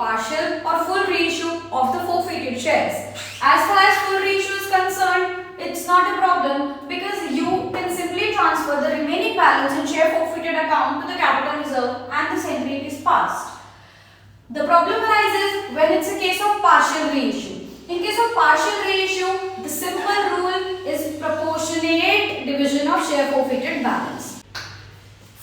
partial or full reissue of the forfeited shares. As far as full reissue is concerned, it's not a problem because you can simply transfer the remaining balance in share forfeited account to the capital reserve and this entry is passed. The problem arises when it's a case of partial reissue. In case of partial reissue, the simple rule is proportionate division of share forfeited balance.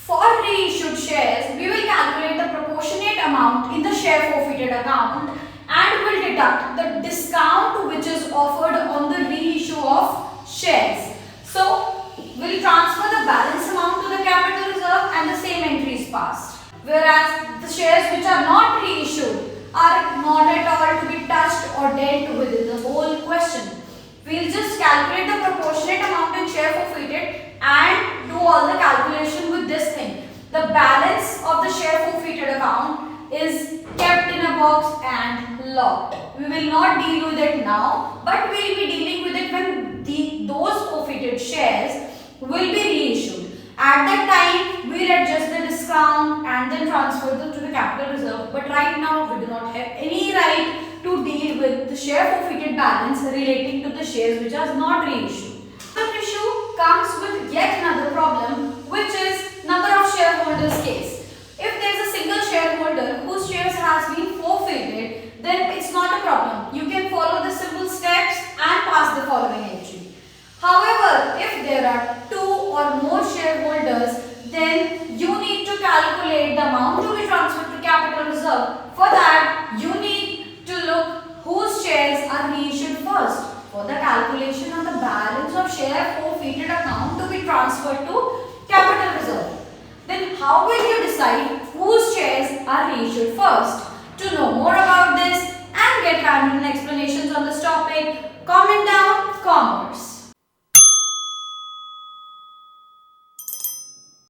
For reissued shares, we will calculate the proportionate amount in the share forfeited account and will deduct the discount which is offered on the reissue of shares. So, we'll transfer the balance amount to the capital reserve and the same entry is passed. Whereas the shares which are not reissued are not at all to be touched or dealt within the whole question. We'll just calculate the proportionate amount in share forfeited and do all the calculation with this thing. The balance of the share forfeited account is kept in a box and locked. We will not deal with it now, but we will be dealing with it when those forfeited shares will be reissued. At that time, we will adjust the discount and then transfer them to the capital reserve. But right now, we do not have any right to deal with the share forfeited balance relating to the shares which are not reissued. The issue comes with yet another problem, which is number of shareholders case. If there is a single shareholder whose shares has been forfeited, then it's not a problem. You can follow the simple steps and pass the following entry. However, if there are two or more shareholders, then you need to calculate the amount to be transferred to capital reserve. For that, you need to look whose shares are reissued first for the calculation of the balance of share forfeited account to be transferred to capital reserve. Then how will you decide whose shares are reissued first? To know more about this and get handwritten explanations on this topic, comment down commerce.